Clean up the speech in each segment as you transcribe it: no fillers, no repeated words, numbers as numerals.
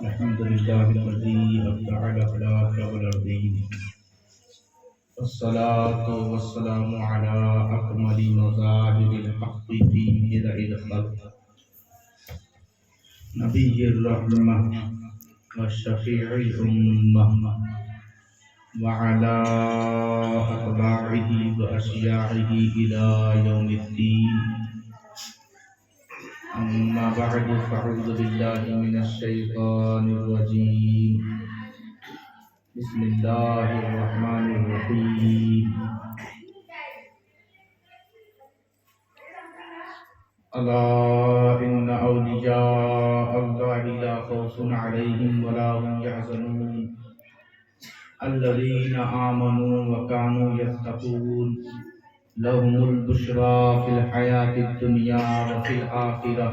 الحمد لله الذي أبدع الأخلاق والأرضين والصلاة والسلام على أكمل مظاهر الحق في بدع الخلق نبي الرحمة وشفيع الأمة وعلى أتباعه وأشياعه إلى يوم الدين. أما بعد فأعوذ بالله من الشيطان الرجيم. بسم الله الرحمن الرحيم. ألا إن أولياء الله لا خوف عليهم ولا هم يحزنون الذين آمنوا وكانوا يتقون لهم البشرى في الحياة الدنيا وفي الآخرة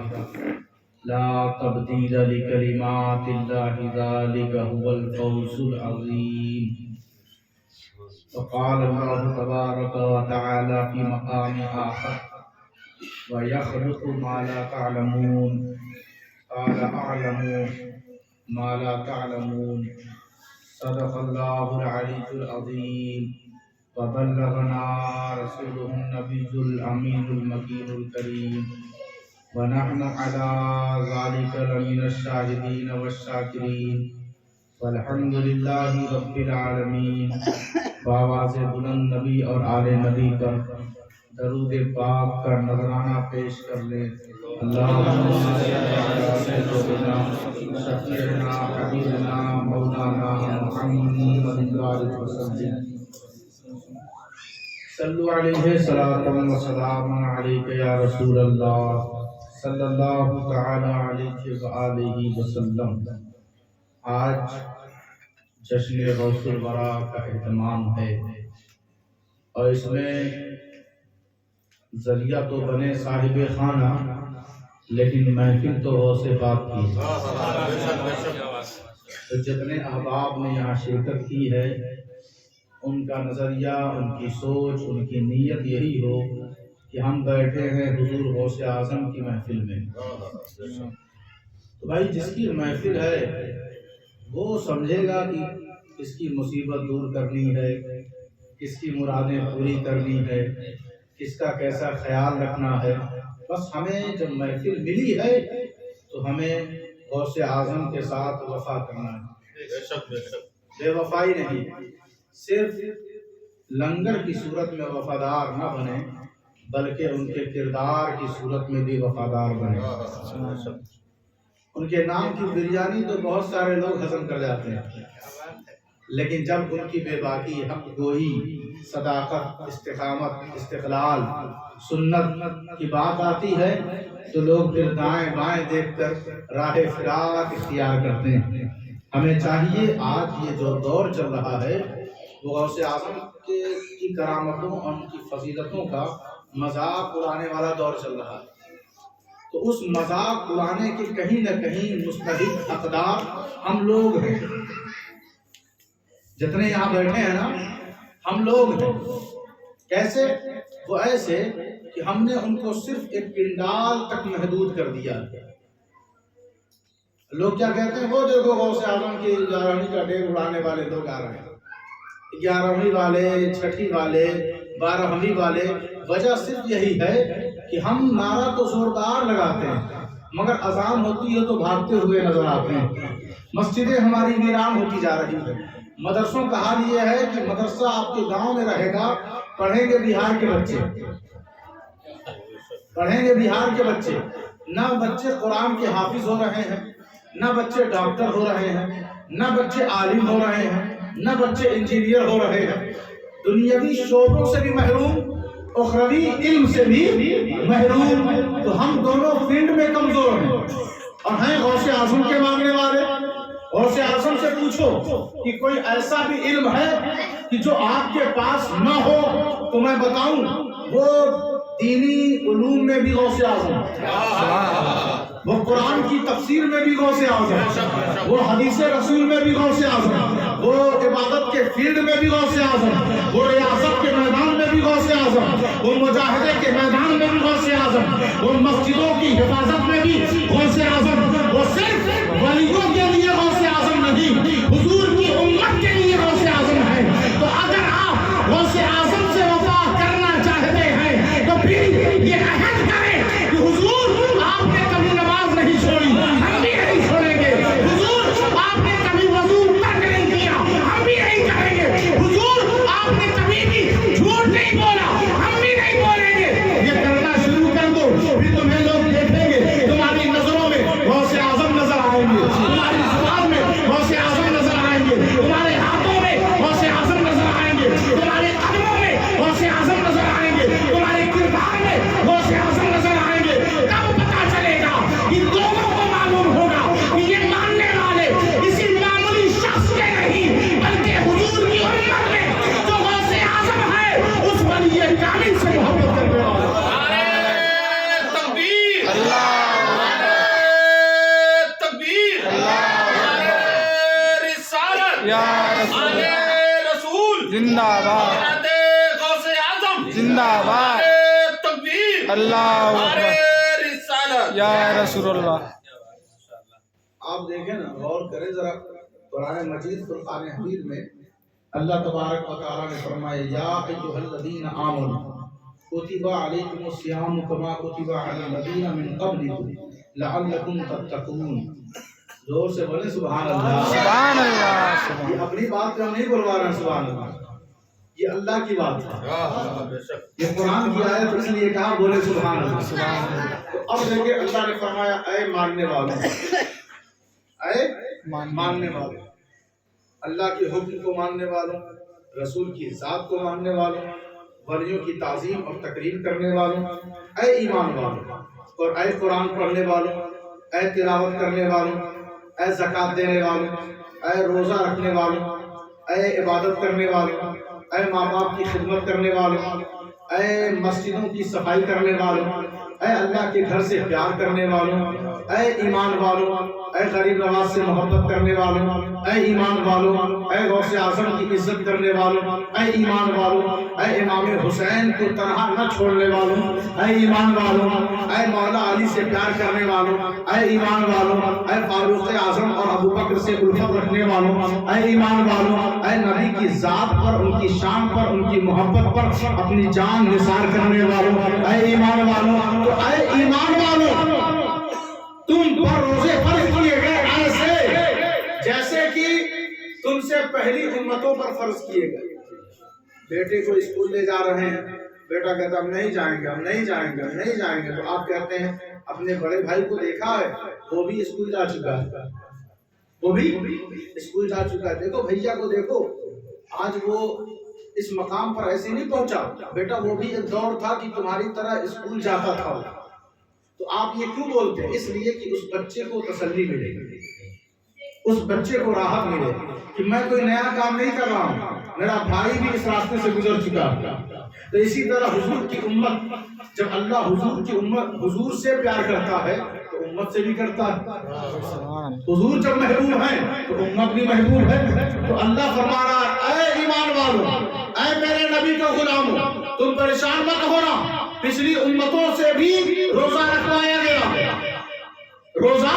لا تبديل لكلمات الله ذلك هو الفوز العظيم. وقال الله تبارك وتعالى في مقام آخر ويخلق ما لا تعلمون قال أعلم ما لا تعلمون. صدق الله العلي العظيم وبلغنا رسوله النبي الأمين المكين الكريم ونحن على ذلك لمن الشاهدين والشاكرين والحمد لله رب العالمین. بآواز بلند نبی اور آل نبی پر درود پاک کا نذرانہ پیش کر لیں. اللہم صلی علی سیدنا شفیعنا حبیبنا مولانا محمد وسلم. صلو علیہ صلاۃ و سلام علیک یا رسول اللہ صلی اللہ تعالی علیہ وآلہ وسلم. آج جشن غوث الورا کا اہتمام ہے اور اس میں ذریعہ تو بنے صاحب خانہ لیکن محفل تو غوث پاک کی. تو جتنے احباب نے یہاں شرکت کی ہے ان کا نظریہ، ان کی سوچ، ان کی نیت یہی ہو کہ ہم بیٹھے ہیں حضور غوث اعظم کی محفل میں. تو بھائی جس کی محفل ہے وہ سمجھے گا کہ کس کی مصیبت دور کرنی ہے، کس کی مرادیں پوری کرنی ہے، کس کا کیسا خیال رکھنا ہے. بس ہمیں جب محفل ملی ہے تو ہمیں غوث اعظم کے ساتھ وفا کرنا ہے. بے وفائی نہیں، صرف لنگر کی صورت میں وفادار نہ بنے بلکہ ان کے کردار کی صورت میں بھی وفادار بنے. ان کے نام کی بریانی تو بہت سارے لوگ ہضم کر جاتے ہیں لیکن جب ان کی بے باکی، حق گوئی، صداقت، استقامت، استقلال، سنت کی بات آتی ہے تو لوگ پھر دائیں بائیں دیکھ کر راہ فراق اختیار کرتے ہیں. ہمیں چاہیے آج یہ جو دور چل رہا ہے وہ غوث اعظم کی کرامتوں اور ان کی فضیلتوں کا مذاق اڑانے والا دور چل رہا ہے. تو اس مذاق اڑانے کے کہیں نہ کہیں مستحق حقدار ہم لوگ ہیں. جتنے یہاں بیٹھے ہیں نا ہم لوگ ہیں. کیسے؟ وہ ایسے کہ ہم نے ان کو صرف ایک کنڈال تک محدود کر دیا. لوگ کیا کہتے ہیں؟ وہ دیکھو غوث اعظم کی 11ویں کا ڈیگ اڑانے والے لوگ آ رہے ہیں، 11ویں والے، 6ٹھی والے، 12ویں والے. وجہ صرف یہی ہے کہ ہم نعرہ تو زوردار لگاتے ہیں مگر اذان ہوتی ہے تو بھاگتے ہوئے نظر آتے ہیں. مسجدیں ہماری ویران ہوتی جا رہی ہیں. مدرسوں کا حال یہ ہے کہ مدرسہ آپ کے گاؤں میں رہے گا، پڑھیں گے بہار کے بچے، پڑھیں گے بہار کے بچے. نہ بچے قرآن کے حافظ ہو رہے ہیں، نہ بچے ڈاکٹر ہو رہے ہیں، نہ بچے عالم ہو رہے ہیں، نہ بچے انجینئر ہو رہے ہیں. دنیاوی شعبوں سے بھی محروم، اخروی علم سے بھی محروم. تو ہم دونوں فیلڈ میں کمزور ہیں اور ہیں غوث اعظم کے مانگنے والے. غوث اعظم سے پوچھو کہ کوئی ایسا بھی علم ہے کہ جو آپ کے پاس نہ ہو تو میں بتاؤں وہ دینی علوم میں بھی غوث اعظم، وہ قرآن کی تفسیر میں بھی غوث اعظم، وہ حدیث رسول میں بھی غوث اعظم، وہ عبادت کے فیلڈ میں بھی غوث اعظم، وہ ریاست کے میدان میں بھی غوث اعظم، وہ مجاہدے کے میدان میں بھی غوث اعظم، وہ مسجدوں کی حفاظت میں بھی غوث اعظم، وہ صرف ولیوں کے لیے یا رسول آلے رسول زندہ باد حضرت غوث اعظم زندہ باد نعرہ تکبیر اللہ نعرہ اکبر رسالت یا رسول اللہ. آپ دیکھیں نا، غور کریں ذرا، قرآن مجید فرقان حمید میں اللہ تبارک و تعالیٰ نے فرمایا یا ایھا الذین آمنوا کتب علیکم الصیام کما کتب علی الذین من قبلکم لعلکم تتقون. زور سے بولے سبحان اللہ. سبحان اللہ. سبحان یہ اپنی بات پہ ہم نہیں بلوا رہے ہیں، سبحان اللہ، یہ اللہ کی بات ہے، یہ قرآن کی آیت، اس لیے کہا بولے سبحان اللہ. تو اب دیکھیں اللہ نے فرمایا اے ماننے والوں، اے ماننے والوں، اللہ کے حکم کو ماننے والوں، رسول کی ذات کو ماننے والوں، ولیوں کی تعظیم اور تقریم کرنے والوں، اے ایمان والوں، اور اے قرآن پڑھنے والوں، اے تلاوت کرنے والوں، اے زکوٰۃ دینے والوں، اے روزہ رکھنے والوں، اے عبادت کرنے والوں، اے ماں باپ کی خدمت کرنے والوں، اے مسجدوں کی صفائی کرنے والوں، اے اللہ کے گھر سے پیار کرنے والوں، اے ایمان والوں، اے غریب نواز سے محبت کرنے والوں، اے ایمان والوں، اے غوث اعظم کی عزت کرنے والوں، اے ایمان والوں، اے امام حسین کو تنہا نہ چھوڑنے والوں، اے ایمان والوں، اے مولا علی سے پیار کرنے والوں، اے ایمان والوں، اے فاروق اعظم اور ابو بکر سے الفت رکھنے والوں، اے ایمان والوں، اے نبی کی ذات پر، ان کی شان پر، ان کی محبت پر اپنی جان نثار کرنے والوں، اے ایمان والوں. تو اے ایمان والوں، تم پر روزے فرض کیے گئے ایسے جیسے کہ تم سے پہلی امتوں پر فرض کیے گئے. بیٹے کو اسکول لے جا رہے ہیں، بیٹا کہتا ہم نہیں جائیں گے، ہم نہیں جائیں گے، ہم نہیں جائیں گے. تو آپ کہتے ہیں اپنے بڑے بھائی کو دیکھا ہے، وہ بھی اسکول جا چکا ہے، وہ بھی اسکول جا چکا ہے. دیکھو بھیا کو دیکھو، آج وہ اس مقام پر ایسے نہیں پہنچا. بیٹا وہ بھی ایک دور تھا کہ تمہاری طرح اسکول جاتا تھا. تو آپ یہ کیوں بولتے ہیں؟ اس لیے کہ اس بچے کو تسلی ملے گی، اس بچے کو راحت ملے کہ میں کوئی نیا کام نہیں کر رہا ہوں، میرا بھائی بھی اس راستے سے گزر چکا ہے. تو اسی طرح حضور کی امت، جب اللہ حضور کی امت حضور سے پیار کرتا ہے تو امت سے بھی کرتا ہے. حضور جب محبوب ہیں تو امت بھی محبوب ہے. تو اللہ فرما رہا ہے اے ایمان والوں، اے میرے نبی کا غلاموں، تم پریشان مت ہونا. پچھلی امتوں سے بھی روزہ رکھوایا گیا، روزہ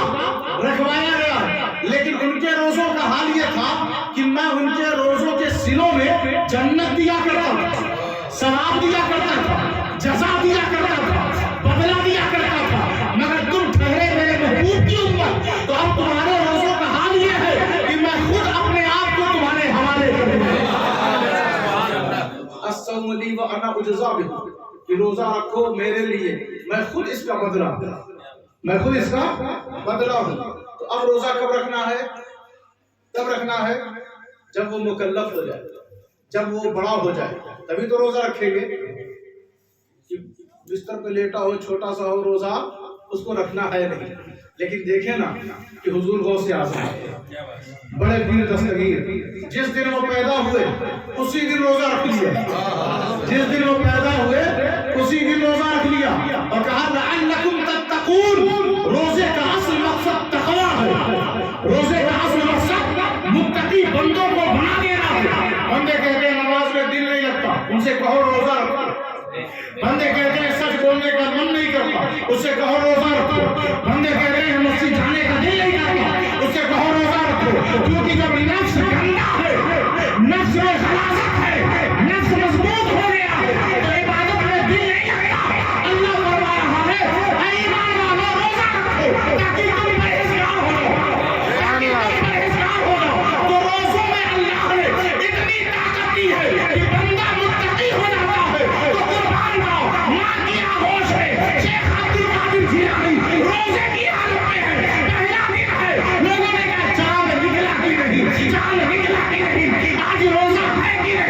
رکھوایا گیا، لیکن ان کے روزوں کا حال یہ تھا کہ میں ان کے روزوں کے سلوں میں جنت دیا کرتا تھا، ثواب دیا کرتا تھا، جزا دیا کرتا تھا، بدلہ دیا کرتا تھا. مگر تم ٹھہرے میرے محبوب کی امت، تو اب تمہارے روزوں کا حال یہ ہے کہ میں خود اپنے آپ کو تمہارے حوالے کر دوں. الصوم لی وانا اجزا بہ، کہ روزہ رکھو میرے لیے، میں خود اس کا بدلہ، میں خود اس کا بدلہ ہوں. تو اب روزہ کب رکھنا ہے؟ کب رکھنا ہے؟ جب وہ مکلف ہو جائے، جب وہ بڑا ہو جائے تبھی تو روزہ رکھیں گے. کہ بستر پہ لیٹا ہو، چھوٹا سا ہو، روزہ اس کو رکھنا ہے نہیں. لیکن دیکھیں نا کہ حضور غوث اعظم بڑے پیر دستگیر، جس دن وہ پیدا ہوئے اسی دن روزہ رکھ لیا، جس دن وہ پیدا ہوئے اسی دن روزہ رکھ لیا، اور کہا لعلکم تتقون. روزے کا اصل مقصد تقویٰ ہے، روزے کا اصل مقصد متقی بندوں کو بنا دینا ہے. بندے کہتے ہیں نماز میں دل نہیں لگتا، ان سے کہو روزہ رکھو. بندے کہتے ہیں سچ بولنے کا من نہیں کرتا، اس سے کہو روزہ رکھو. بندے کہتے ہیں مسجد جانے کا دل نہیں کرتا، اس سے کہو روزہ رکھو. کیونکہ جب نفس گندا ہے، نفس میں خلاصت ہے، نفس مضبوط ہو گیا ہے، تو عبادت میں دل نہیں لگتا. اللہ فرما رہا ہے اے ایمان والو روزہ رکھو تاکہ تم پرہیزگار ہو جاؤ. پرہیزگار ہو جاؤ. تو روزوں میں اللہ نے اتنی طاقت دی ہے کہ بندہ متقی ہو جاتا ہے. تو قربان جاؤ، ماں کی آغوش ہے. شیخ عبد القادر جیلانی روزے کی حالت میں ہے، پہلا دن ہے، لوگوں نے کہا چاند نکلا کی نہیں، چاند نکلا کی نہیں، آج روزہ ہے کہ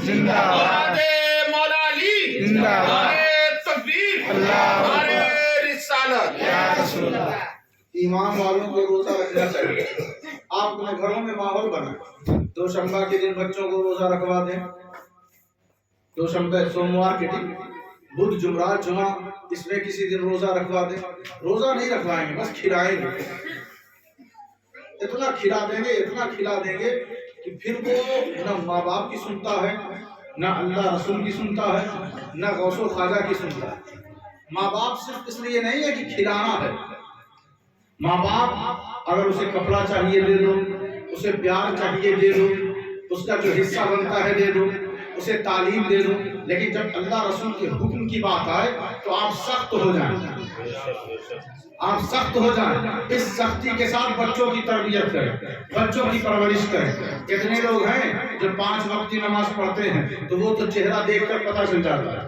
زندہ باد نعرہ مولا علی، زندہ باد نعرہ تکبیر، اللہ نعرہ رسالت۔ یا رسول اللہ۔ ایمان والوں کو روزہ رکھنا چاہیے۔ آپ اپنے گھروں میں ماحول بنائیں، دوشنبہ کے دن بچوں کو روزہ رکھوا دیں، دوشنبہ سوموار کے دن، بدھ جمعرات جمعہ اس میں کسی دن روزہ رکھوا دیں۔ روزہ نہیں رکھوائیں گے، بس کھلائیں گے، اتنا کھلا دیں گے، اتنا کھلا دیں گے کہ پھر وہ نہ ماں باپ کی سنتا ہے، نہ اللہ رسول کی سنتا ہے، نہ غوث و خواجہ کی سنتا ہے۔ ماں باپ صرف اس لیے نہیں ہے کہ کھلانا ہے، ماں باپ اگر اسے کپڑا چاہیے دے دو، اسے پیار چاہیے دے دو، اس کا جو حصہ بنتا ہے دے دو، اسے تعلیم دے دو، لیکن جب اللہ رسول کے حکم کی بات آئے تو آپ سخت ہو جائیں، آپ سخت ہو جائیں۔ اس سختی کے ساتھ بچوں کی تربیت کریں، بچوں کی پرورش کریں۔ کتنے لوگ ہیں جو 5 وقت کی نماز پڑھتے ہیں تو وہ تو چہرہ دیکھ کر پتہ چل جاتا ہے،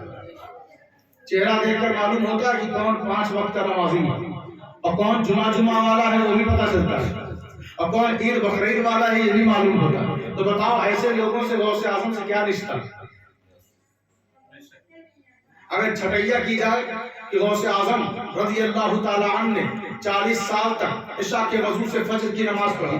چہرہ دیکھ کر معلوم ہوتا ہے کہ کون 5 وقت کا نمازی ہے، اور کون جمعہ والا ہے وہ بھی پتہ چلتا ہے، اور کون عید بقرعید والا ہے یہ بھی معلوم ہوتا ہے۔ تو بتاؤ ایسے لوگوں سے غوث اعظم سے کیا رشتہ؟ اگر چھٹیا کی جائے کہ غوث اعظم رضی اللہ تعالی عنہ نے 40 سال تک عشاء کے وضو سے فجر کی نماز پڑھی،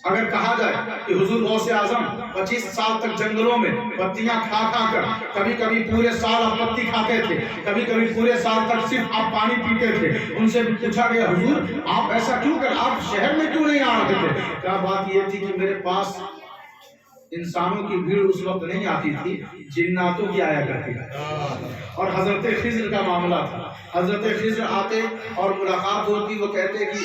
اگر کہا جائے کہ حضور غوث اعظم 25 سال تک جنگلوں میں پتیاں کھا کھا کر، کبھی کبھی پورے سال آپ پتی کھاتے تھے، کبھی کبھی پورے سال تک صرف آپ پانی پیتے تھے، ان سے پوچھا گیا حضور آپ ایسا کیوں کر، آپ شہر میں کیوں نہیں آ رہے تھے؟ کیا بات یہ تھی کہ میرے پاس انسانوں کی بھیڑ اس وقت نہیں آتی تھی، جناتوں کی آیا کرتی تھی۔ اور حضرت خضر کا معاملہ تھا، حضرت خضر آتے اور ملاقات ہوتی، وہ کہتے کہ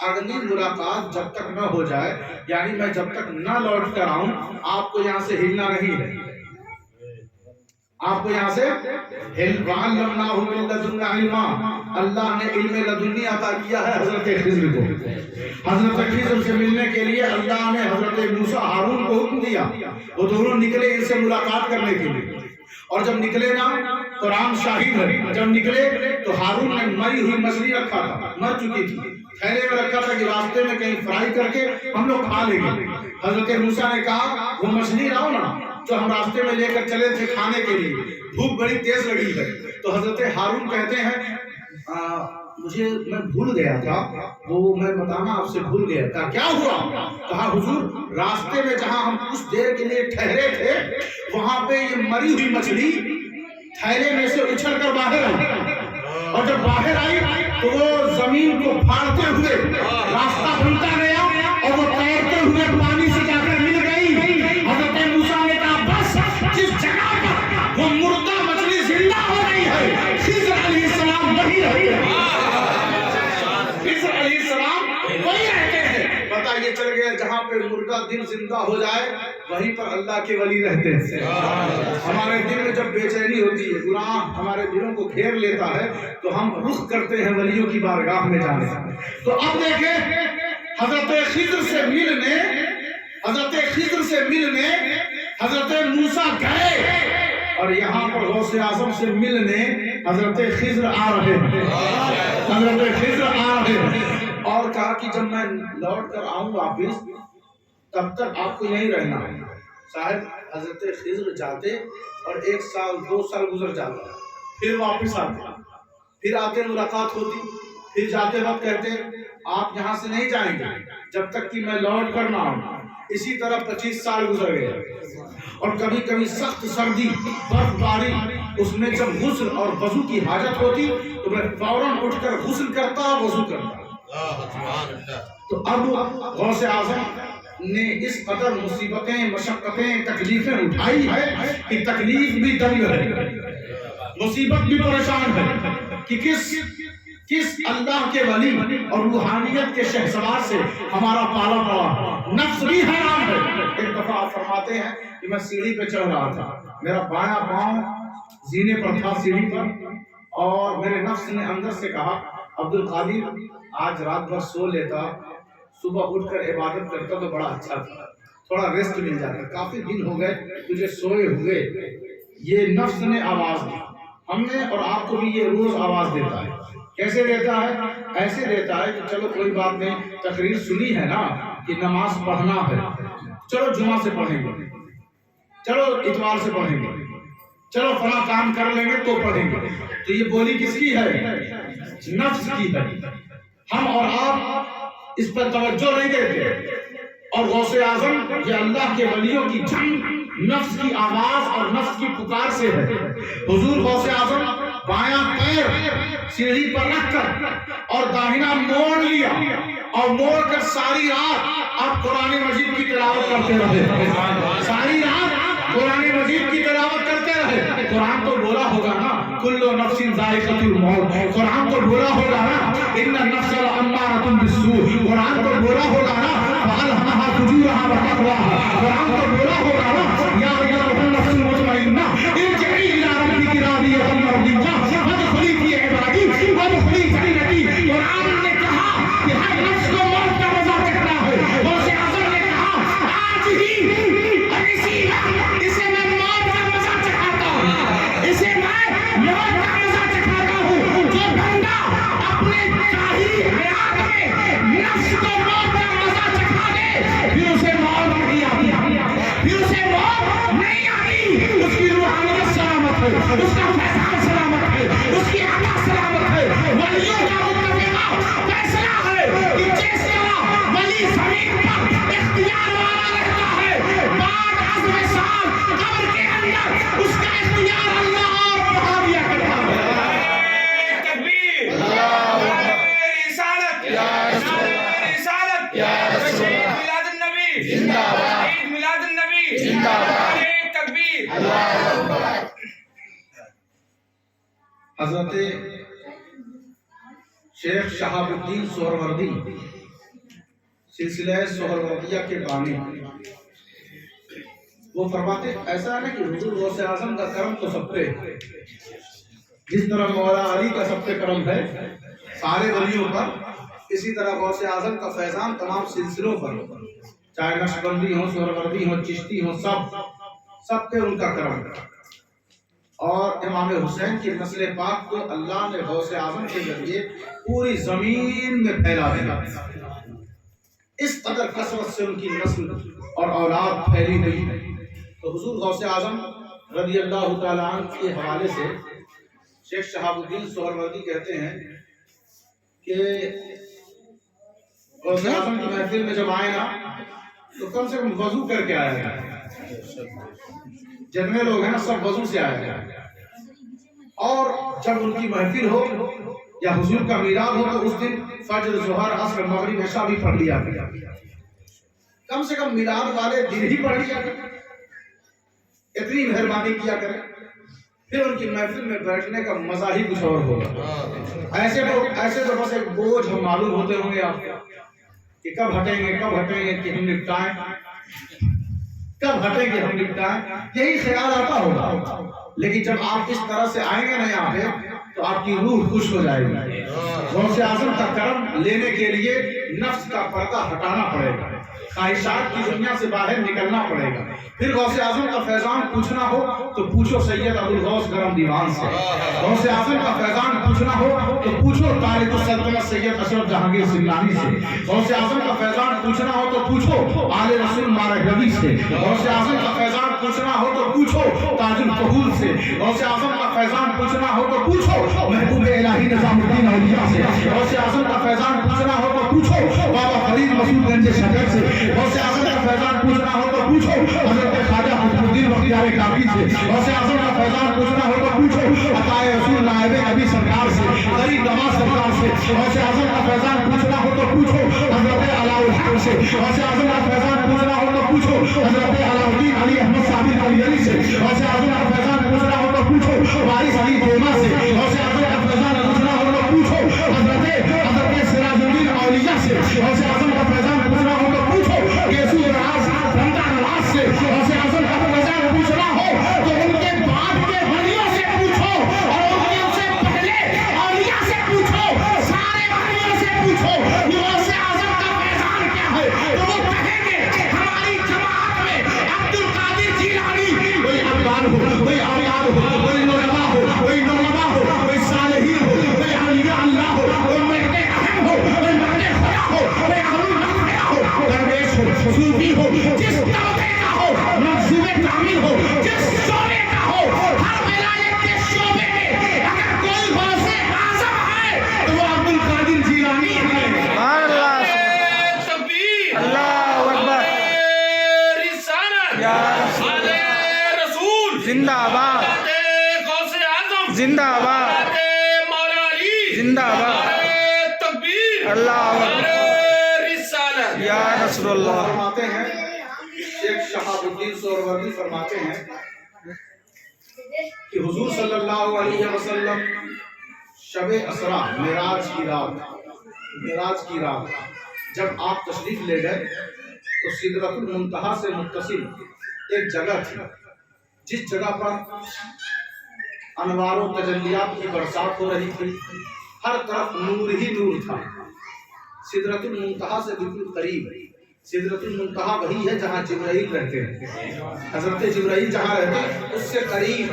اگلی ملاقات جب تک نہ ہو جائے، یعنی میں جب تک نہ لوٹ کر آؤں آپ کو یہاں سے ہلنا نہیں ہے، آپ کو یہاں سے وَعَلَّمْنَاهُ مِن لَدُنَّا عِلْمًا، اللہ نے علم لدنی عطا کیا ہے حضرت خضر کو۔ حضرت خضر سے ملنے کے لیے اللہ نے حضرت موسیٰ ہارون کو حکم دیا، وہ دونوں نکلے ان سے ملاقات کرنے کے لیے، اور جب نکلے نا قرآن شاہد ہے، جب نکلے تو ہارون نے مری ہوئی مچھلی رکھا تھا، مر چکی تھی، تھیلے میں رکھا تھا کہ راستے میں کہیں فرائی کر کے ہم لوگ کھا لیں گے۔ حضرت موسیٰ نے کہا وہ مچھلی لاؤ نا جو ہم راستے میں لے کر چلے تھے کھانے کے لیے، بھوک بڑی تیز لگی ہے۔ تو حضرت ہارون کہتے ہیں میں بھول گیا تھا، وہ میں بتانا آپ سے بھول گیا تھا، کیا ہوا؟ کہا حضور راستے میں جہاں ہم کچھ دیر کے لیے ٹھہرے تھے وہاں پہ یہ مری ہوئی مچھلی تھیلے میں سے اچھل کر باہر آئی، اور جب باہر آئی تو وہ زمین کو پھاڑتے ہوئے راستہ بنتا گیا اور وہ تیرتے ہوئے پانی سے جا کر مل گئی۔ حضرت موسیٰ نے کہا بس جس جگہ پر وہ مردہ مچھلی زندہ ہو رہی ہے خضر علیہ السلام وہی رہتے ہیں، خضر علیہ السلام وہی رہتے ہیں۔ پتہ یہ چل گیا جہاں پہ مردہ دل زندہ ہو جائے وہیں پر اللہ کے ولی رہتے ہیں۔ ہمارے دل میں جب بے چینی ہوتی ہے، گناہ ہمارے دلوں کو گھیر لیتا ہے تو ہم رخ کرتے ہیں ولیوں کی بارگاہ میں جانے۔ تو اب دیکھیں حضرت خضر سے ملنے حضرت موسیٰ گئے، اور یہاں پر غوث اعظم سے ملنے حضرت خضر آ رہے ہیں، حضرت خضر آ رہے ہیں، اور کہا کہ جب میں لوٹ کر آؤں واپس تب تک آپ کو یہیں رہنا ہے۔ صاحب حضرت خضر جاتے اور 1 سال 2 سال گزر جاتا، پھر واپس آتے، پھر آتے ملاقات ہوتی، پھر جاتے وقت کہتے آپ یہاں سے نہیں جائیں گے جب تک کہ میں لوٹ کر نہ آؤں۔ اسی طرح 25 سال گزر گئے، اور کبھی کبھی سخت سردی برف باری، اس میں جب غسل اور وضو کی حاجت ہوتی تو میں فوراً اٹھ کر غسل کرتا وضو کرتا۔ تو اب غوث اعظم نے اس قدر مصیبتیں مشقتیں تکلیفیں اٹھائی ہے کہ تکلیف بھی دنگ ہے، مصیبت بھی پریشان ہے کہ کس اللہ کے ولی اور روحانیت کے شہسوار سے ہمارا پالا پڑا، نفس بھی حیران ہے۔ ایک دفعہ آپ فرماتے ہیں کہ میں سیڑھی پہ چڑھ رہا تھا، میرا بایاں پاؤں زینے پر تھا سیڑھی پر، اور میرے نفس نے اندر سے کہا عبد القادر آج رات بھر سو لیتا، صبح اٹھ کر عبادت کرتا تو بڑا اچھا تھا، تھوڑا ریسٹ مل جاتا، کافی دن ہو گئے تجھے سوئے ہوئے۔ یہ نفس نے آواز دی، ہم نے اور آپ کو بھی یہ روز آواز دیتا ہے۔ کیسے دیتا ہے؟ ایسے دیتا ہے کہ چلو کوئی بات نہیں، تقریر سنی ہے نا کہ نماز پڑھنا ہے، چلو جمعہ سے پڑھیں گے، چلو اتوار سے پڑھیں گے، چلو فلاں کام کر لیں گے تو پڑھیں گے. تو یہ بولی کس کی ہے؟ نفس کی ہے. ہم اور آپ اس پر توجہ نہیں دیتے. اور غوث اعظم یہ اللہ کے ولیوں کی جنگ نفس کی آواز اور نفس کی پکار سے ہے. حضور غوث اعظم بایاں پیر سیڑھی پر رکھ کر اور داہنا موڑ لیا اور موڑ کر ساری رات آپ قرآن مجید کی تلاوت کرتے رہے. ساری رات قرآن مجید کی تلاوت کرتے رہے. قرآن تو بولا ہوگا نا کل نفس ذائقۃ الموت. قرآن تو بولا ہوگا نا ان النفس لامارۃ بالسوء. قرآن تو بولا ہوگا نا فالہمھا فجورھا وتقواھا. قرآن تو بولا ہوگا نا یا ایھا النفس المطمئنہ ارجعی الی ربک راضیۃ مرضیہ فادخلی فی عبادی وادخلی جنتی. قرآن نے کہا کہ ہر نفس کو موت کا مزہ چکھنا ہے. غوث اعظم نے کہا آج ہی اور اسی وقت اسے میں موت کا مزہ چکھاتا ہوں. اسے میں موت کا مزہ چکھاتا ہوں. جو بندہ اپنے ظاہری حیات میں نفس کو موت کا مزہ چکھا دے پھر اسے موت نہیں آتی. پھر اسے موت نہیں آتی. اس کی روحانیت سلامت ہے, اس کا فیضان سلامت ہے, اس کی عطا سلامت ہے. ولیوں کا متفقہ فیصلہ ہے کہ جس طرح ولی زمین پر اختیار والا رہتا ہے بعد عزم سال قبر کے اندر اس کا اختیار اللہ اور بڑھا دیا کرتا ہے. تکبیر رسالت رسالت عید میلاد النبی زندہ باد. عید میلاد النبی زندہ باد. تکبیر. حضرت شیخ شہاب الدین سہروردی سلسلہ سہروردیہ کے بانی وہ فرماتے ایسا ہے کہ حضور غوث اعظم کا کرم تو سب پہ ہے. جس طرح مولا علی کا سب پہ کرم ہے سارے ولیوں پر, اسی طرح غوث اعظم کا فیضان تمام سلسلوں پر, چاہے نقشبندی ہو, سہروردی ہو, چشتی ہو, سب پہ ان کا کرم ہے. اور امام حسین کی نسل پاک کو اللہ نے غوث اعظم کے ذریعے پوری زمین میں پھیلا دیا. اس قدر کثرت سے ان کی نسل اور اولاد پھیلی ہوئی ہے. تو حضور غوث اعظم رضی اللہ تعالیٰ عنہ کے حوالے سے شیخ شہاب الدین سہروردی کہتے ہیں کہ غوث اعظم کی محفل میں جب آئے نا تو کم سے کم وضو کر کے آیا تھا. جتنے لوگ ہیں نا سب وضو سے آئے تھے. اور جب ان کی محفل ہو یا حضور کا میلاد ہو تو اس دن فجر, ظہر, عصر, مغرب, عشاء بھی پڑھ لیا کریں. کم سے کم میلاد والے دن ہی پڑھ لیا کریں. اتنی مہربانی کیا کریں. پھر ان کی محفل میں بیٹھنے کا مزہ ہی کچھ اور ہوگا. ایسے تو بس ایک بوجھ ہم معلوم ہوتے ہوں گے آپ کہ کب ہٹیں گے کہ ہم نپٹائیں, کب ہٹیں گے ہم نپٹائیں, یہی خیال آتا ہوگا. لیکن جب آپ اس طرح سے آئیں گے نا یہاں پہ تو آپ کی روح خوش ہو جائے گی. غوث اعظم کا کرم لینے کے لیے نفس کا پردہ ہٹانا پڑے گا, خواہشات کی دنیا سے باہر نکلنا پڑے گا. پھر غوث اعظم کا فیضان پوچھنا ہو تو پوچھو سید ابوالغوث گرم دیوان سے. غوث اعظم کا فیضان پوچھنا ہو تو پوچھو تارک السلطنت سید اشرف جہانگیر سمنانی سے. غوث اعظم کا فیضان پوچھنا ہو تو پوچھو آل رسول مارغوی سے. غوث اعظم کا فیضان پوچھنا ہو تو پوچھو تاج الفہول سے. غوث اعظم کا فیضان پوچھنا ہو تو پوچھو محبوب الہی نظام الدین اولیاء سے. غوث اعظم کا فیضان پوچھنا ہو تو پوچھو بابا فرید مسعود گنج شجر سے. غوث اعظم کا فیضان پوچھنا ہو تو پوچھو حضرت خواجہ قطب الدین بختیار کاکی سے. غوث اعظم کا فیضان پوچھنا ہو تو پوچھو عطا رسول نائب نبی سرکار سے, غریب نواز سرکار سے. غوث اعظم کا فیضان پوچھنا ہو تو پوچھو حضرت علاء الحق سے. غوث اعظم کا فیضان پوچھنا ہو تو پوچھو حضرت علاء الدین علی احمد صابر علی سے. غوث اعظم کا فیضان پوچھنا ہو تو پوچھو وارث علی دیما سے. غوث اعظم کا فیضان پوچھنا ہو تو پوچھو حضرت سراج الدین اولیاء سے. غوث اعظم کا فیضان پوچھنا ہو تو پوچھو کیسو راز بندہ نواز سے. غوث اعظم کا فیضان پوچھنا ہو تو ان کے بعد کے ولیوں سے پوچھو اور ان سے پہلے اولیاء سے پوچھو, سارے ولیوں سے پوچھو غوث اعظم کا فیضان کیا ہے. تو وہ کہیں گے ہماری جماعت میں عبد القادر زندہ آباد غوث اعظم زندہ آباد مولا علی زندہ آباد تکبیر اللہ اکبر رسالت یا رسول اللہ فرماتے ہیں شیخ شہاب الدین سہروردی فرماتے ہیں کہ حضور صلی اللہ علیہ وسلم شب اسرا معراج کی رات جب آپ تشریف لے گئے تو سدرۃ المنتہا سے متصل ایک جگہ تھی جس جگہ پر انوار و تجلیات کی برسات ہو رہی تھی، ہر طرف نور ہی نور تھا۔ سدرۃ المنتہا سے بالکل قریب، سدرۃ المنتہا وہی ہے جہاں جبرائیل رہتے ہیں، حضرت جبرائیل جہاں رہتے ہیں اس سے قریب۔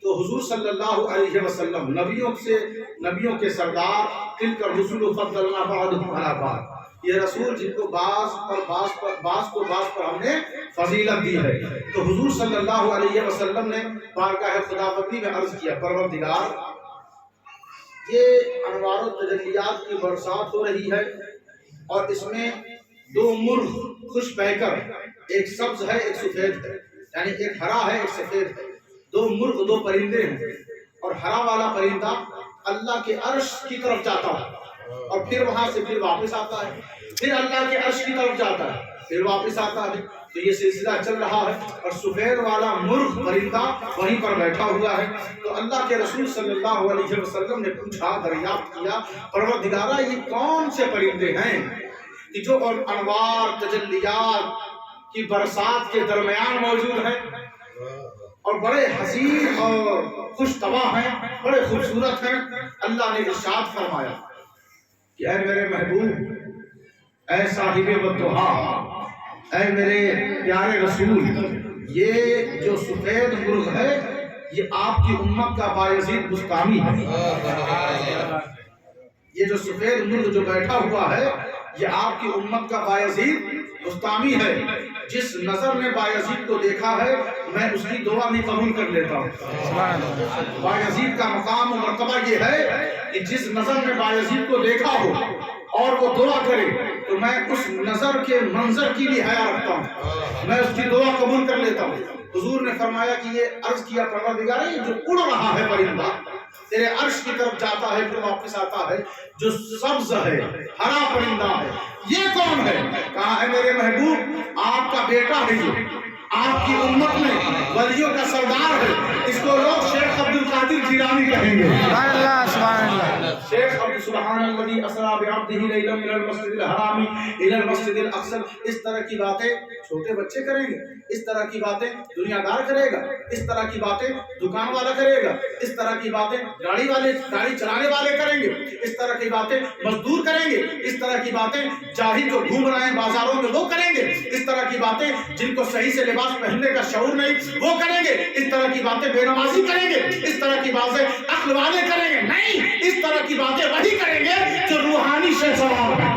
تو حضور صلی اللہ علیہ وسلم نبیوں کے سردار، تلک الرسل فضلنا بعضهم علی بعض، یہ رسول جن کو بعض پر ہم نے فضیلت دی ہے۔ تو حضور صلی اللہ علیہ وسلم نے بارگاہ خداوندی میں عرض کیا، پروردگار یہ انوار و تجلیات کی برسات ہو رہی ہے اور اس میں دو مرغ خوش پیکر، ایک سبز ہے ایک سفید ہے، یعنی ایک ہرا ہے ایک سفید ہے، دو مرغ دو پرندے ہیں، اور ہرا والا پرندہ اللہ کے عرش کی طرف جاتا ہے اور پھر وہاں سے پھر واپس آتا ہے، پھر اللہ کے عرش کی طرف جاتا ہے پھر واپس آتا ہے۔ تو یہ سلسلہ چل رہا ہے اور سفید والا مرغ پرندہ وہیں پر بیٹھا ہوا ہے۔ تو اللہ کے رسول صلی اللہ علیہ وسلم نے پوچھا، دریافت کیا، پروردگارہ یہ کون سے پرندے ہیں کہ جو انوار تجلیات کی برسات کے درمیان موجود ہیں اور بڑے حسین اور خوش طبع ہیں، بڑے خوبصورت ہیں؟ اللہ نے ارشاد فرمایا کہ اے میرے محبوب، اے صاحب والضحیٰ، اے میرے پیارے رسول، یہ جو سفید مرغ ہے یہ آپ کی امت کا بایزید بستانی ہے۔ یہ جو سفید مرغ جو بیٹھا ہوا ہے یہ آپ کی امت کا بایزید بستانی ہے۔ جس نظر نے بایزید کو دیکھا ہے میں اس کی دعا بھی قبول کر لیتا ہوں۔ بایزید کا مقام و مرتبہ یہ ہے کہ جس نظر نے بایزید کو دیکھا ہو اور وہ دعا کرے تو میں اس نظر کے منظر کی بھی حیا رکھتا ہوں، میں اس کی دعا قبول کر لیتا ہوں۔ حضور نے فرمایا کہ یہ عرض کیا، پروردگار یہ جو اڑ رہا ہے پرندہ تیرے عرش کی طرف جاتا ہے پھر واپس آتا ہے، جو سبز ہے ہرا پرندہ ہے، یہ کون ہے؟ کہا ہے میرے محبوب آپ کا بیٹا ہے، یہ آپ کی امت میں ولیوں کا سردار ہے، اس کو لوگ شیخ عبد القادر جیلانی کہیں گے۔ سبحان اللہ سبحان اللہ۔ شیخ عبد سبحان الذی اسری بعبدہ لیلا من المسجد الحرام الی المسجد الاقصی، اس طرح کی باتیں چھوٹے بچے کریں گے، اس طرح کی باتیں دنیا دار کرے گا، اس طرح کی باتیں دکان والا کرے گا، اس طرح کی باتیں گاڑی چلانے والے کریں گے، اس طرح کی باتیں مزدور کریں گے، اس طرح کی باتیں جاہل جو گھوم رہے ہیں بازاروں میں وہ کریں گے، اس طرح کی باتیں جن کو صحیح سے لباس پہننے کا شعور نہیں وہ کریں گے، اس طرح کی باتیں بے نمازی کریں گے، اس طرح کی باتیں عقل والے کریں گے، نہیں، اس طرح کی باتیں وہی کریں گے جو روحانی شہسوار ہیں،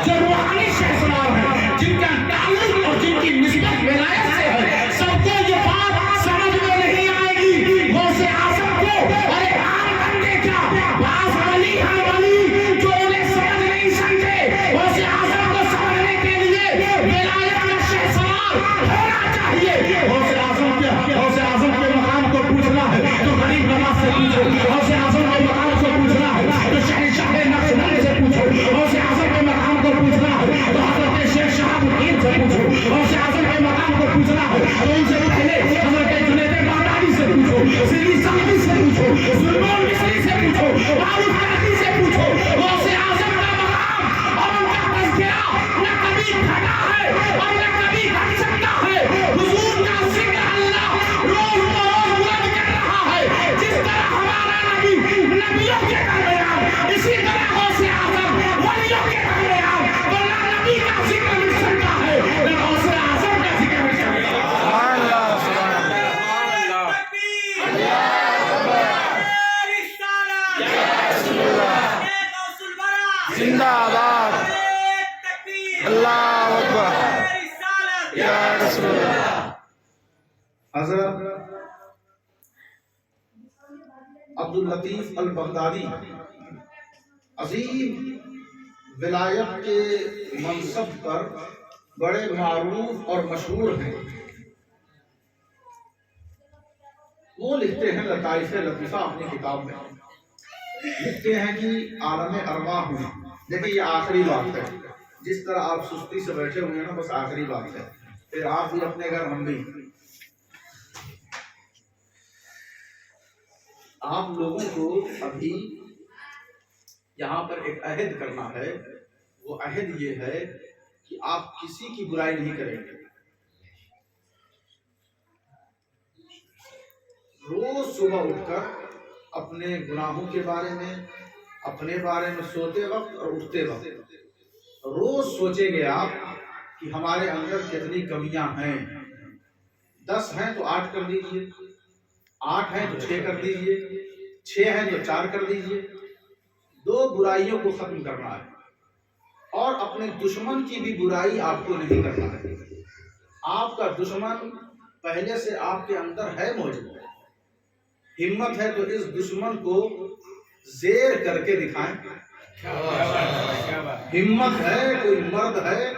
جو روحانی شہسوار ہیں، جن کا تعلق اور جن کی نسبت ولایت سے ہے۔ سب کو یہ بات سمجھ میں نہیں آئے گی، غوث اعظم کو ارے عام بندے کیا بعض ولی ہیں ولی جو انہیں سمجھ نہیں سمجھے، غوث اعظم کو سمجھنے کے لیے ولایت کا شہسوار ہونا چاہیے۔ غوث اعظم کے مقام کو پوچھنا ہے تو غریب نواز سے پوچھو، غوث اعظم کے مقام کو پوچھنا ہے تو شہنشاہ نقشبند سے پوچھو، غوث اعظم کے مقام کو پوچھنا ہے تو حضرت شیخ شہاب الدین سے پوچھو، غوث اعظم کے مقام کو پوچھنا ہے تو ان سے پہلے حضرت جنید بغدادی سے پوچھو، سیدی سعدی سے پوچھو، سلیمان مصری سے پوچھو، معروف حنفی سے پوچھو۔ غوث اعظم کا مقام اور ان کا تذکرہ نہ کبھی گھٹا ہے اور نہ کبھی گھٹ سکتا ہے۔ حضور کا ذکر اللہ روز بروز بلند کر رہا ہے، جس طرح ہمارا نبی نبیوں کے درمیان، اسی طرح غوث اعظم ولیوں کے درمیان، ورنہ نبی کا ذکر مل سکتا ہے نہ غوث اعظم کا ذکر مل سکتا ہے۔ سبحان اللہ سبحان اللہ۔ زندہ آباد، اللہ اکبر، یا رسول اللہ۔ حضرت عبد اللطیف البغدادی عظیم ولایت کے منصب پر بڑے معروف اور مشہور ہیں۔ وہ لکھتے ہیں لطائف لطیفہ اپنی کتاب میں، لکھتے ہیں کہ عالم ارواح میں، دیکھیں یہ آخری بات ہے، جس طرح آپ سستی سے بیٹھے ہوئے ہیں نا، بس آخری بات ہے، پھر آپ بھی اپنے گھر، ہم بھی۔ آپ لوگوں کو ابھی یہاں پر ایک عہد کرنا ہے، وہ عہد یہ ہے کہ آپ کسی کی برائی نہیں کریں گے۔ روز صبح اٹھ کر اپنے گناہوں کے بارے میں، اپنے بارے میں سوتے وقت اور اٹھتے وقت روز سوچیں گے آپ کہ ہمارے اندر کتنی کمیاں ہیں۔ 10 ہیں تو 8 کر دیجئے، 8 ہیں تو 6 کر دیجئے، 6 ہیں تو 4 کر دیجئے۔ 2 برائیوں کو ختم کرنا ہے، اور اپنے دشمن کی بھی برائی آپ کو نہیں کرنا ہے۔ آپ کا دشمن پہلے سے آپ کے اندر ہے موجود، ہمت ہے تو اس دشمن کو زیر کر کے دکھائیں۔ ہمت ہے، کوئی مرد ہے،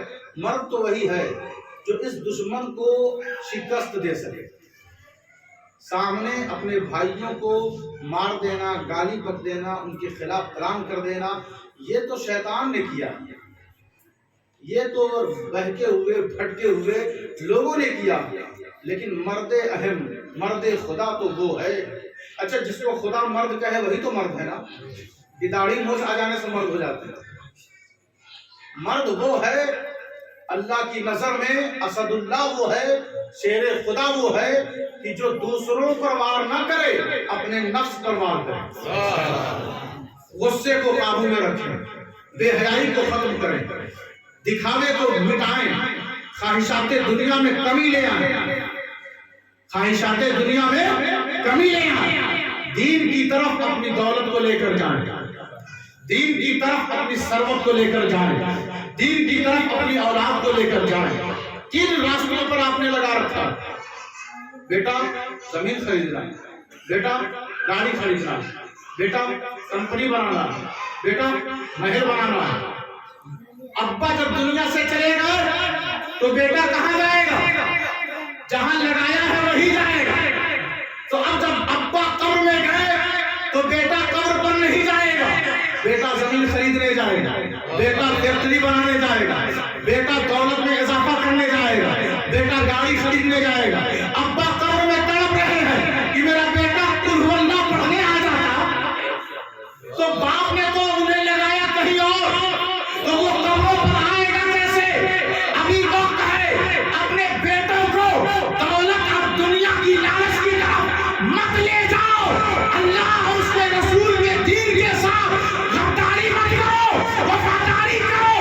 مرد تو وہی ہے جو اس دشمن کو شکست دے سکے۔ سامنے اپنے بھائیوں کو مار دینا، گالی بک دینا، ان کے خلاف کلام کر دینا، یہ تو شیطان نے کیا، یہ تو بہکے ہوئے بھٹکے ہوئے لوگوں نے کیا۔ لیکن مرد اہم، مرد خدا تو وہ ہے۔ اچھا، جس کو خدا مرد کہے وہی تو مرد ہے نا، کہ داڑھی موچھ آ جانے سے مرد ہو جاتے ہیں۔ مرد وہ ہے اللہ کی نظر میں، اسد اللہ وہ ہے، شیر خدا وہ ہے کہ جو دوسروں پر وار نہ کرے، اپنے نفس پر وار کرے، غصے کو قابو میں رکھیں، بے حیائی کو ختم کریں، دکھاوے کو مٹائیں، خواہشات دنیا میں کمی لے آئیں، خواہشات دنیا میں کمی لے آئیں، دین کی طرف اپنی دولت کو لے کر جائیں، دین کی طرف اپنی ثروت کو لے کر جائیں، دین کی طرف اپنی اولاد کو لے کر جائیں۔ کن راستوں پر آپ نے لگا رکھا؟ بیٹا زمین خریدنا، بیٹا گاڑی خریدنا، بیٹا کمپنی بنانا، بیٹا محل بنانا۔ ابا جب دنیا سے چلے گا تو بیٹا کہاں جائے گا؟ جہاں لگایا ہے وہی جائے گا۔ تو اب جب ابا قبر میں گئے تو بیٹا قبر پر نہیں جائے گا، بیٹا زمین خریدنے جائے گا، بیٹا فیکٹری بنانے جائے گا، بیٹا دولت میں اضافہ کرنے جائے گا، بیٹا گاڑی خریدنے جائے گا۔ ابا قبر میں تڑپ رہے ہیں کہ میرا بیٹا قل ہو اللہ پڑھنے آ جاتا، تو باپ نے تو انہیں لگایا کہیں اور، تو وہ قبروں پر آئے گا کیسے؟ ابھی وقت ہے اپنے بیٹوں کو دولت اور دنیا کی لالچ کی طرف مت لے جاؤ، اللہ اور اس کے رسول کے دین کے ساتھ غداری مت کرو، وفاداری کرو۔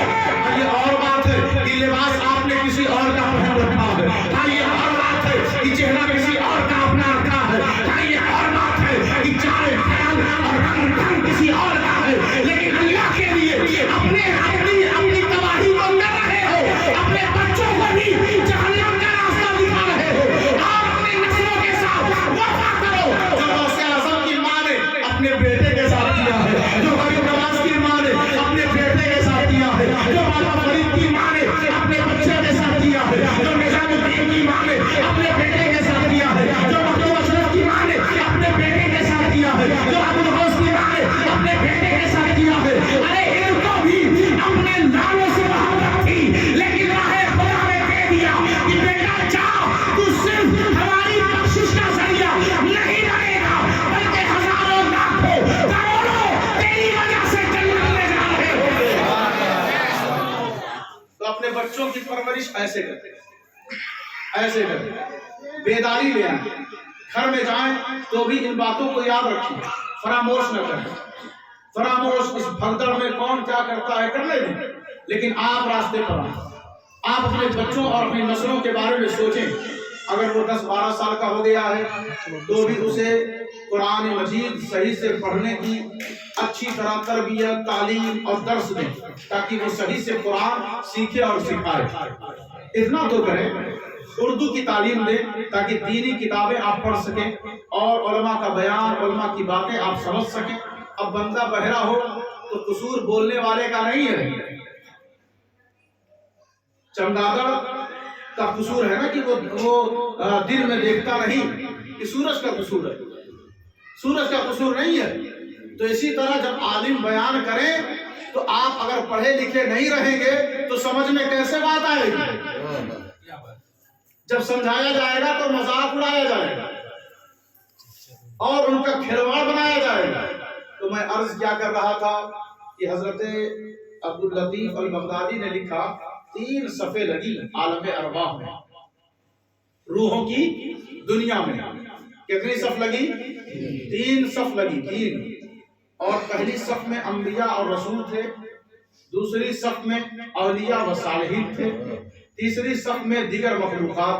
یہ اور بات ہے کہ لباس آپ نے کسی اور کا پہن رکھا ہے، ہاں یہ اور بات ہے کہ چہرہ کسی اور کا اپنا رکھا ہے، ہاں یہ اور بات ہے کہ چال خیال اور رنگ کسی اور کا ہے، لیکن اللہ کے لیے اپنی تباہی کو کر رہے ہو، اپنے بچوں کو بھی جہنم کا راستہ دکھا رہے ہو، اور اپنے نسلوں کے ساتھ وفا کرو۔ جو غوث اعظم کی ماں نے اپنے بیٹے کے ساتھ کیا ہے، جو غریب نواز کی ماں نے اپنے بیٹے کے ساتھ کیا ہے، جو بابا فرید کی ماں نے اپنے بچے کے ساتھ کیا ہے، جو نظام الدین کی ماں نے اپنے بیٹے کے ساتھ کیا ہے، جو مخدوم اشرف کی ماں نے اپنے بیٹے کے ساتھ کیا ہے، جو ابو الغوث کی ماں نے اپنے بیٹے کے ساتھ کیا ہے۔ ارے ان کو بھی اپنے لالوں سے محبت تھی، لیکن راہ خدا نے دے دیا کہ بیٹا جا، تو صرف ہماری بخشش کا ذریعہ نہیں بنے گا، بلکہ ہزاروں لاکھوں کروڑوں تیری وجہ سے جنت میں جا رہے ہو۔ تو اپنے بچوں کی پرورش ایسے کرتے، ایسے کرتے، بیداری لے آئیں، گھر میں جائیں تو بھی ان باتوں کو یاد رکھیں، فراموش نہ کریں۔ فراموش اس بھگدڑ میں کون کیا کرتا ہے کرنے دیں، لیکن آپ راستے پر آئیں، آپ اپنے بچوں اور اپنی نسلوں کے بارے میں سوچیں۔ اگر وہ 10-12 سال کا ہو گیا ہے تو بھی اسے قرآن مجید صحیح سے پڑھنے کی اچھی طرح تربیت، تعلیم اور درس دیں، تاکہ وہ صحیح سے قرآن سیکھے اور سکھائے۔ اتنا تو کریں، اردو کی تعلیم دیں تاکہ دینی کتابیں آپ پڑھ سکیں اور علماء کا بیان، علماء کی باتیں آپ سمجھ سکیں۔ اب بندہ بہرا ہو تو قصور بولنے والے کا نہیں ہے، چمگادڑ کا قصور ہے نا کہ وہ دل میں دیکھتا نہیں، کہ سورج کا قصور ہے، سورج کا قصور نہیں ہے۔ تو اسی طرح جب عالم بیان کریں تو آپ اگر پڑھے لکھے نہیں رہیں گے تو سمجھ میں کیسے بات آئے گی؟ جب سمجھایا جائے گا تو مذاق اڑایا جائے گا اور ان کا کھلواڑ بنایا جائے گا۔ تو میں عرض کیا کر رہا تھا کہ حضرت عبداللطیف البغدادی نے لکھا 3 صفحے لگی عالم ارواح میں، روحوں کی دنیا میں۔ کتنی صف لگی؟ 3 صف لگی، 3۔ اور پہلی صف میں انبیاء اور رسول تھے، دوسری صف میں اولیاء و صالحین تھے، تیسری صف میں دیگر مخلوقات،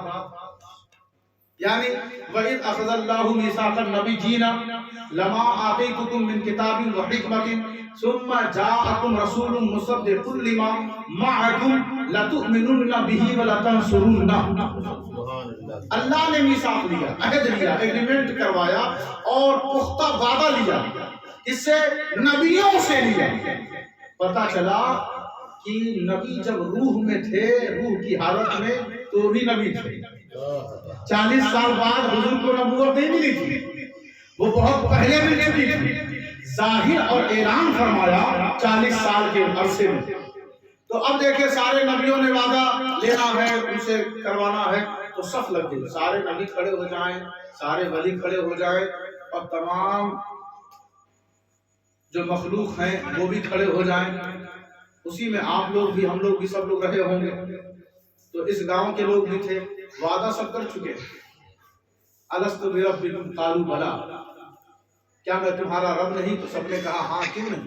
یعنی وَإِذْ أَخَذَ اللَّهُ مِيثَاقَ النَّبِيِّينَ لَمَا آتَيْتُكُم مِّن كِتَابٍ وَحِكْمَةٍ ثُمَّ جَاءَكُمْ رَسُولٌ مُّصَدِّقٌ لِّمَا مَعَكُمْ لَتُؤْمِنُنَّ بِهِ وَلَتَنصُرُنَّهُ۔ اللہ نے میثاق لیا، عہد لیا، ایگریمنٹ کروایا اور پختہ وعدہ لیا، اس سے نبیوں سے لیا۔ پتہ چلا کہ نبی جب روح میں تھے، روح کی حالت میں، تو بھی نبی تھے۔ 40 سال بعد حضور کو نبوت نہیں ملی تھی، وہ بہت پہلے مل چکی تھی۔ ظاہر اور اعلان فرمایا 40 سال کے عرصے میں۔ تو اب دیکھیں سارے نبیوں نے وعدہ لینا ہے، ان سے کروانا ہے، تو صف لگ گئی، سارے نبی کھڑے ہو جائیں، سارے ولی کھڑے ہو جائیں، اور تمام جو مخلوق ہیں وہ بھی کھڑے ہو جائیں۔ اسی میں آپ لوگ بھی، ہم لوگ بھی، سب لوگ رہے ہوں گے۔ تو اس گاؤں کے لوگ بھی تھے، وعدہ سب کر چکے۔ الست بربکم قالوا بلی، کیا میں تمہارا رب نہیں؟ تو سب نے کہا ہاں، کیوں نہیں؟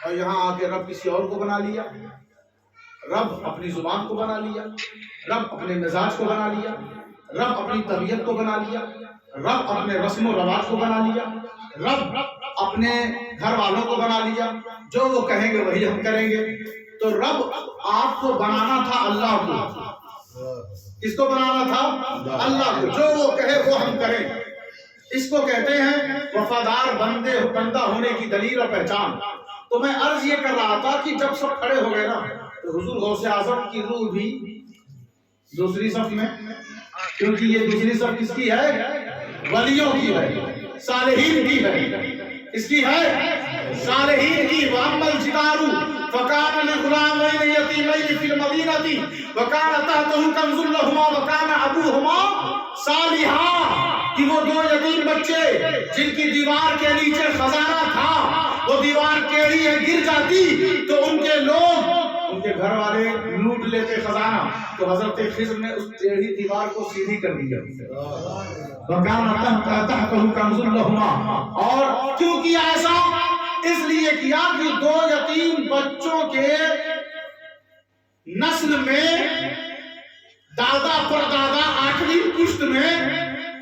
اور یہاں آ کے رب کسی اور کو بنا لیا، رب اپنی زبان کو بنا لیا، رب اپنے مزاج کو بنا لیا، رب اپنی طبیعت کو بنا لیا، رب اپنے رسم و رواج کو بنا لیا، رب اپنے گھر والوں کو بنا لیا، جو وہ کہیں گے وہی ہم کریں گے۔ تو رب آپ کو بنانا تھا اللہ کو، کس کو بنانا تھا؟ اللہ کو، جو وہ کہے وہ ہم کریں۔ اس کو کہتے ہیں وفادار بندہ ہونے کی دلیل اور پہچان۔ تو میں عرض یہ کر رہا تھا کہ جب سب کھڑے ہو گئے نا، تو حضور غوث اعظم کی روح بھی دوسری صف میں، کیونکہ یہ دوسری صف کس کی ہے؟ ولیوں کی ہے، صالحین کی ہے۔ اس کی ہے صالحین کی۔ وَأَمَّا الْجِدَارُ فَكَانَ لِغُلَامَيْنِ يَتِيمَيْنِ فِي الْمَدِينَةِ وَكَانَ تَحْتَهُ كَنْزٌ لَّهُمَا وَكَانَ أَبُوهُمَا صَالِحًا، کہ وہ 2 یتیم بچے جن کی دیوار کے نیچے خزانہ تھا، وہ دیوار ٹیڑھی ہے، گر جاتی تو ان کے لوگ، ان کے گھر والے لوٹ لیتے خزانہ، تو حضرت خضر نے اس ٹیڑھی دیوار کو سیدھی کر دیا۔ وَكَانَ تَحْتَهُ كَنْزٌ لَّهُمَا، اور کیوں کیا ایسا؟ اس لیے کیا کہ 2 یتیم بچوں کے نسل میں دادا پر دادا 8ویں پشت میں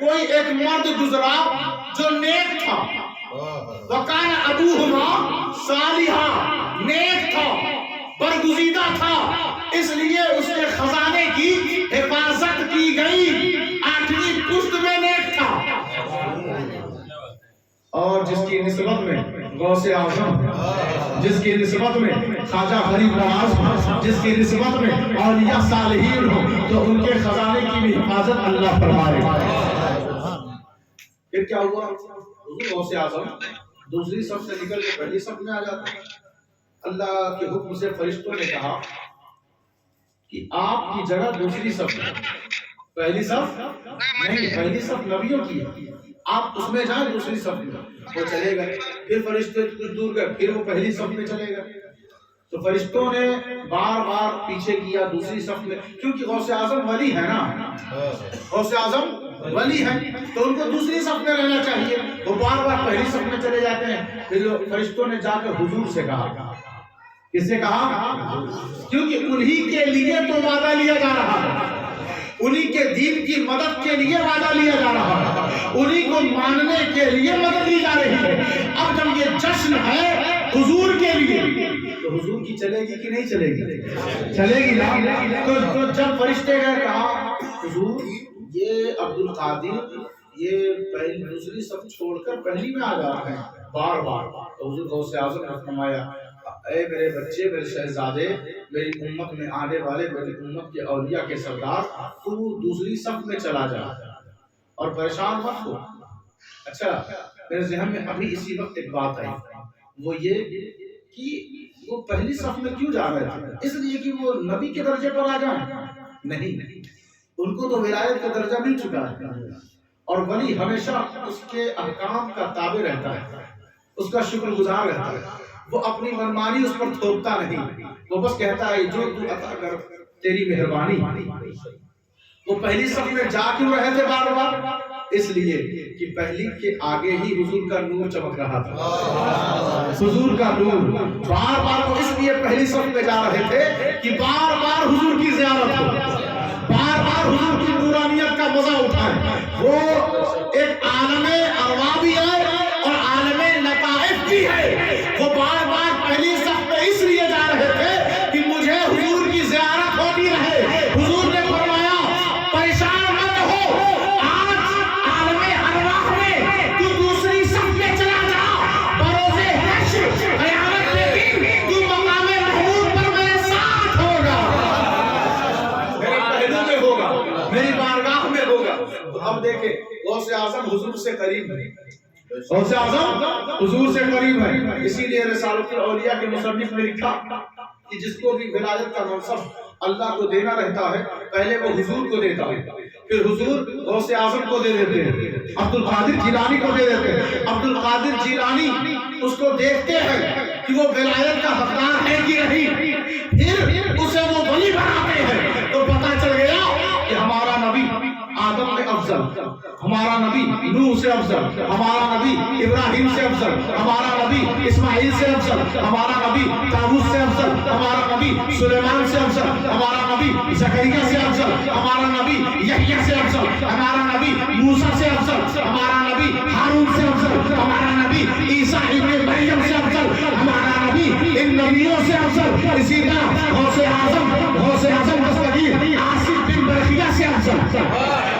کوئی ایک مرد گزرا جو نیک تھا۔ وَكَانَ أَبُوهُمَا صَالِحًا، نیک تھا، برگزیدہ تھا، اس لیے اس کے خزانے کی حفاظت کی گئی، 8ویں پشت میں نیک تھا۔ اور جس کی نسبت میں غوث اعظم، جس کی نسبت میں خواجہ غریب نواز، جس کی نسبت میں اولیاء صالحین ہو، تو ان کے خزانے کی بھی حفاظت اللہ فرمائے۔ پھر کیا ہوا؟ حضور غوث اعظم دوسری صف سے نکل کے پہلی صف میں آ جاتے ہیں۔ اللہ کے حکم سے فرشتوں نے کہا کہ آپ کی جگہ دوسری صف ہے، پہلی صف نہیں، پہلی صف نبیوں کی ہے، آپ اس میں جائیں دوسری صف میں۔ وہ چلے گئے، پھر فرشتے کچھ دور گئے، پھر وہ پہلی صف میں چلے گئے۔ تو فرشتوں نے بار بار پیچھے کیا دوسری صف میں، کیونکہ غوث اعظم ولی ہے نا، غوث اعظم ولی ہے تو ان کو دوسری صف میں رہنا چاہیے، وہ بار بار پہلی صف میں چلے جاتے ہیں۔ پھر فرشتوں نے جا کر حضور سے کہا، کس سے کہا؟ کیونکہ انہی کے لیے تو وعدہ لیا جا رہا ہے، انہی کے دین کی مدد کے لیے وعدہ لیا جا رہا ہے، انہی کو ماننے کے لیے مدد لی جا رہی ہے۔ اب جب یہ جشن ہے حضور کے لیے تو حضور کی چلے گی کہ نہیں چلے گی؟ چلے گی نا۔ تو جب فرشتے گئے کہا حضور یہ عبد القادر یہ پہلی دوسری صف چھوڑ کر پہلی میں آ جا رہے ہیں بار بار۔ تو حضور غوث اعظم نے فرمایا اے میرے بچے، میرے شہزادے، میری امت میں آنے والے، میری امت کے اولیاء کے سردار، تو دوسری صف میں چلا جا، اور پریشان مت ہو. اچھا میرے ذہن میں ابھی اسی وقت ایک بات آئی, وہ یہ کہ وہ پہلی صف میں کیوں جا رہے تھے؟ اس لیے کہ وہ نبی کے درجے پر آ جائیں؟ نہیں, ان کو تو ولایت کا درجہ مل چکا ہے, اور ولی ہمیشہ اس کے احکام کا تابع رہتا ہے, اس کا شکر گزار رہتا ہے. وہ اپنی منمانی اس پر تھوپتا نہیں, وہ بس کہتا ہے جو تو عطا کر تیری مہربانی. وہ پہلی صف میں جا کیوں رہے تھے بار بار؟ اس لیے کہ پہلی کے آگے ہی حضور کا نور چمک رہا تھا. حضور کا نور بار بار وہ اس لیے پہلی صف میں جا رہے تھے کہ بار بار حضور کی زیارت ہو, بار بار حضور کی نورانیت کا مزہ اٹھائیں. وہ ایک عالم ارواح بھی ہے اور عالم لطائف بھی ہے. وہ بار بار پہلی صف میں اس لیے جا رہے تھے کہ مجھے حضور کی زیارت ہوتی رہے. حضور نے فرمایا پریشان مت ہو, آج عالم ارواح میں تو دوسری صف میں چلا جا, بروز حشر قیامت کے دن تو مقام محمود پر میرے ساتھ ہوگا, میرے پہلو میں ہوگا, میری بارگاہ میں ہوگا. تو اب دیکھیں غوث اعظم حضور سے قریب ہے, غوث اعظم حضور سے قریب ہے. اسی لیے رسالۃ الاولیاء کے مصنف نے لکھا کہ جس کو بھی ولایت کا منصب اللہ کو دینا رہتا ہے پہلے وہ حضور کو دیتا ہے, پھر حضور غوث اعظم کو دے دیتے ہیں, عبد القادر جیلانی کو دے دیتے ہیں. عبد القادر جیلانی اس کو دیکھتے ہیں کہ وہ ولایت کا حقدار ہے کہ نہیں, پھر اسے وہ ولی بناتے ہیں. تو پتہ چل گیا کہ ہمارا نبی آدم میں افضل, ہمارا نبی نوح سے افضل, ہمارا نبی ابراہیم سے افضل, ہمارا نبی اسماعیل سے افضل, ہمارا نبی طاووس سے افضل, ہمارا نبی سلیمان سے افضل, ہمارا نبی زکریا سے افضل, ہمارا نبی یحییٰ سے افضل, ہمارا نبی موسیٰ سے افضل, ہمارا نبی ہارون سے افضل, ہمارا نبی عیسیٰ ابن مریم سے افضل, ہمارا نبی ان نبیوں سے افضل. اسی طرح غوث اعظم دستگیر عاصم بن برقیہ سے افضل.